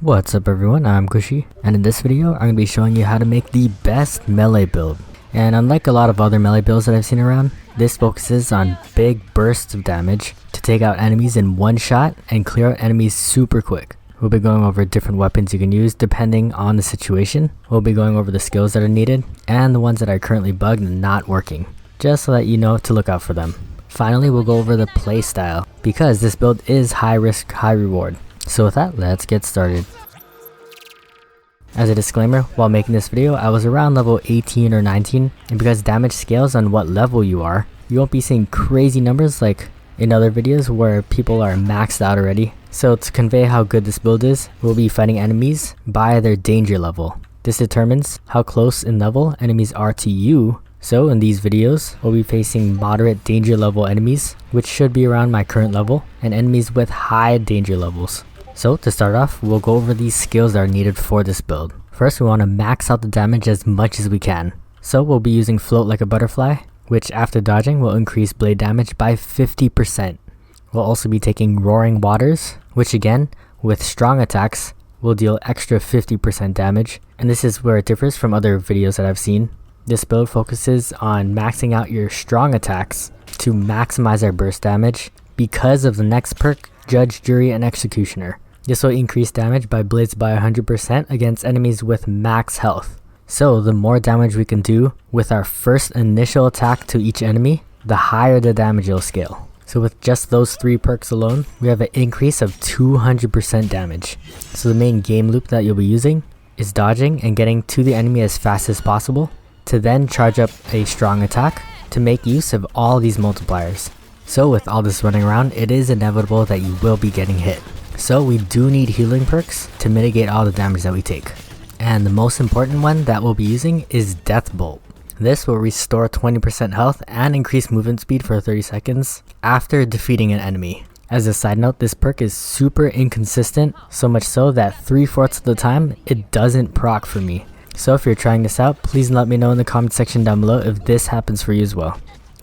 What's up everyone, I'm Gooshy, and in this video I'm going to be showing you how to make the best melee build. And unlike a lot of other melee builds that I've seen around, this focuses on big bursts of damage to take out enemies in one shot and clear out enemies super quick. We'll be going over different weapons you can use depending on the situation. We'll be going over the skills that are needed and the ones that are currently bugged and not working, just so that you know to look out for them. Finally, we'll go over the playstyle, because this build is high risk, high reward. So with that, let's get started. As a disclaimer, while making this video, I was around level 18 or 19, and because damage scales on what level you are, you won't be seeing crazy numbers like in other videos where people are maxed out already. So to convey how good this build is, we'll be fighting enemies by their danger level. This determines how close in level enemies are to you. So in these videos, we'll be facing moderate danger level enemies, which should be around my current level, and enemies with high danger levels. So to start off, we'll go over these skills that are needed for this build. First, we want to max out the damage as much as we can. So we'll be using Float Like a Butterfly, which after dodging will increase blade damage by 50%. We'll also be taking Roaring Waters, which again, with strong attacks, will deal extra 50% damage. And this is where it differs from other videos that I've seen. This build focuses on maxing out your strong attacks to maximize our burst damage because of the next perk, Judge, Jury, and Executioner. This will increase damage by blades by 100% against enemies with max health. So the more damage we can do with our first initial attack to each enemy, the higher the damage will scale. So with just those 3 perks alone, we have an increase of 200% damage. So the main game loop that you'll be using is dodging and getting to the enemy as fast as possible, to then charge up a strong attack to make use of all these multipliers. So with all this running around, it is inevitable that you will be getting hit. So we do need healing perks to mitigate all the damage that we take. And the most important one that we'll be using is Death Bolt. This will restore 20% health and increase movement speed for 30 seconds after defeating an enemy. As a side note, this perk is super inconsistent, so much so that 3/4 of the time it doesn't proc for me. So if you're trying this out, please let me know in the comment section down below if this happens for you as well.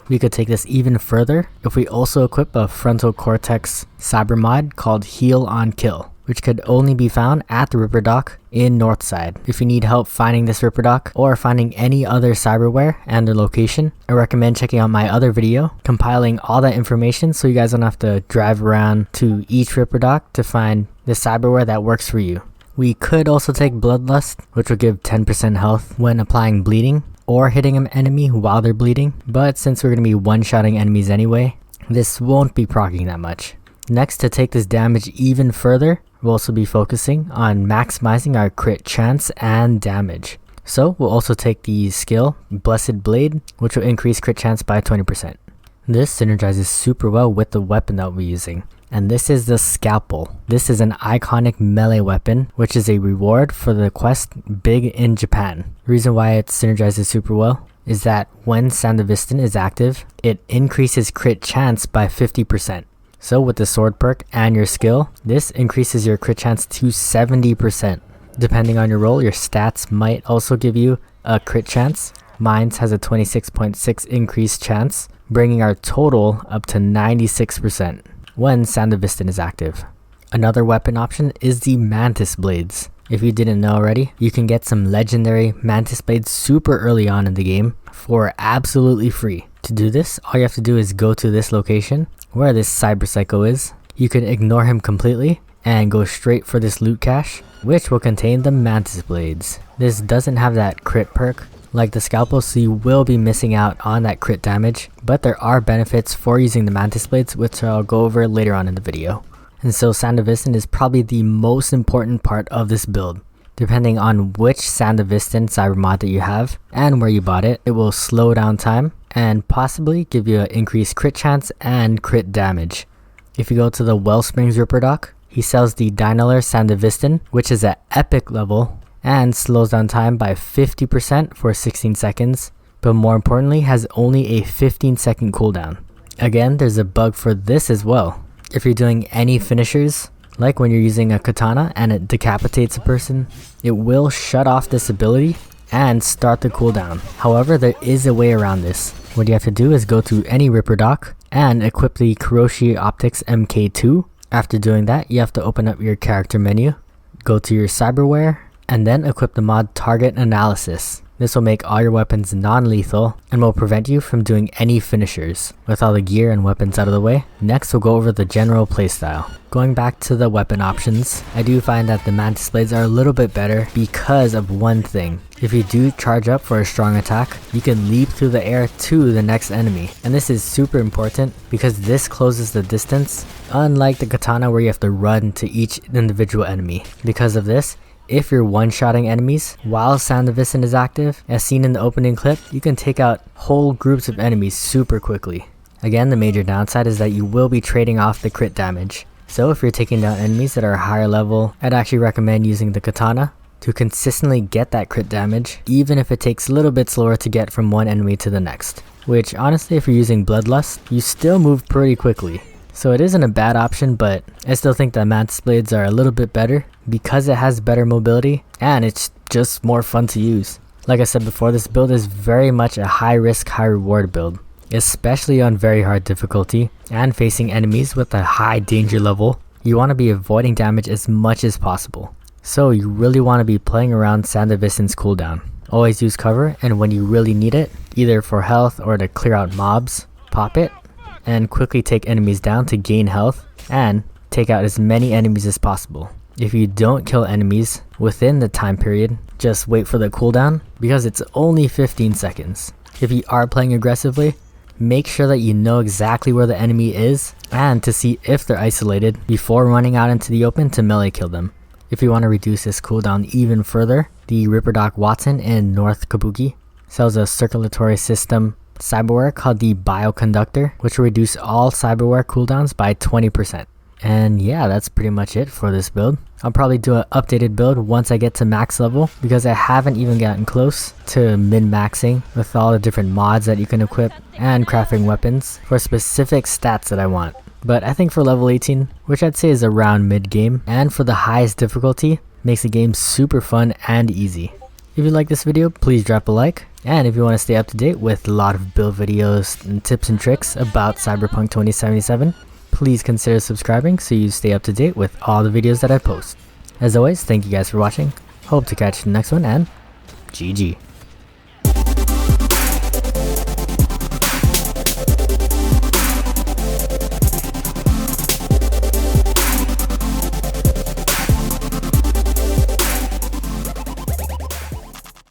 We could take this even further if we also equip a frontal cortex cyber mod called Heal on Kill, which could only be found at the Ripper Dock in Northside. If you need help finding this Ripper Dock or finding any other cyberware and their location, I recommend checking out my other video compiling all that information so you guys don't have to drive around to each Ripper Dock to find the cyberware that works for you. We could also take Bloodlust, which will give 10% health when applying bleeding or hitting an enemy while they're bleeding, but since we're going to be one-shotting enemies anyway, this won't be proccing that much. Next, to take this damage even further, we'll also be focusing on maximizing our crit chance and damage. So we'll also take the skill Blessed Blade, which will increase crit chance by 20%. This synergizes super well with the weapon that we'll be using. And this is the Scalpel. This is an iconic melee weapon, which is a reward for the quest Big in Japan. The reason why it synergizes super well is that when Sandevistan is active, it increases crit chance by 50%. So with the sword perk and your skill, this increases your crit chance to 70%. Depending on your role, your stats might also give you a crit chance. Mine has a 26.6 increased chance, bringing our total up to 96%. when Sandevistan is active. Another weapon option is the Mantis blades. If you didn't know already, you can get some legendary Mantis blades super early on in the game for absolutely free. To do this, all you have to do is go to this location where this Cyber Psycho is. You can ignore him completely and go straight for this loot cache, which will contain the Mantis blades. This doesn't have that crit perk like the Scalpel, so you will be missing out on that crit damage, but there are benefits for using the Mantis blades, which I'll go over later on in the video. And so Sandevistan is probably the most important part of this build. Depending on which Sandevistan cyber mod that you have and where you bought it, it will slow down time and possibly give you an increased crit chance and crit damage. If you go to the Wellsprings Ripper Dock, he sells the Dynalar Sandevistan, which is at epic level and slows down time by 50% for 16 seconds, but more importantly has only a 15-second cooldown. Again, there's a bug for this as well. If you're doing any finishers, like when you're using a katana and it decapitates a person, it will shut off this ability and start the cooldown. However, there is a way around this. What you have to do is go to any Ripper Dock and equip the Kuroshi Optics MK2. After doing that, you have to open up your character menu, go to your Cyberware, and then equip the mod Target Analysis. This will make all your weapons non-lethal and will prevent you from doing any finishers. With all the gear and weapons out of the way, next we'll go over the general playstyle. Going back to the weapon options, I do find that the Mantis blades are a little bit better because of one thing. If you do charge up for a strong attack, you can leap through the air to the next enemy. And this is super important because this closes the distance, unlike the Katana where you have to run to each individual enemy. Because of this, if you're one-shotting enemies while Sandevisn is active, as seen in the opening clip, you can take out whole groups of enemies super quickly. Again, the major downside is that you will be trading off the crit damage. So if you're taking down enemies that are higher level, I'd actually recommend using the Katana to consistently get that crit damage, even if it takes a little bit slower to get from one enemy to the next. Which honestly, if you're using Bloodlust, you still move pretty quickly. So it isn't a bad option, but I still think that Mantis blades are a little bit better because it has better mobility and it's just more fun to use. Like I said before, this build is very much a high risk, high reward build, especially on very hard difficulty and facing enemies with a high danger level. You want to be avoiding damage as much as possible. So you really want to be playing around Sandevisn's cooldown. Always use cover, and when you really need it, either for health or to clear out mobs, pop it and quickly take enemies down to gain health and take out as many enemies as possible. If you don't kill enemies within the time period, just wait for the cooldown because it's only 15 seconds. If you are playing aggressively, make sure that you know exactly where the enemy is and to see if they're isolated before running out into the open to melee kill them. If you want to reduce this cooldown even further, the Ripperdoc Watson in North Kabuki sells a circulatory system cyberware called the Bioconductor, which will reduce all cyberware cooldowns by 20%. And yeah, that's pretty much it for this build. I'll probably do an updated build once I get to max level because I haven't even gotten close to min-maxing with all the different mods that you can equip and crafting weapons for specific stats that I want. But I think for level 18, which I'd say is around mid-game, and for the highest difficulty, makes the game super fun and easy. If you like this video, please drop a like, and if you want to stay up to date with a lot of build videos and tips and tricks about Cyberpunk 2077, please consider subscribing so you stay up to date with all the videos that I post. As always, thank you guys for watching, hope to catch you in the next one, and GG.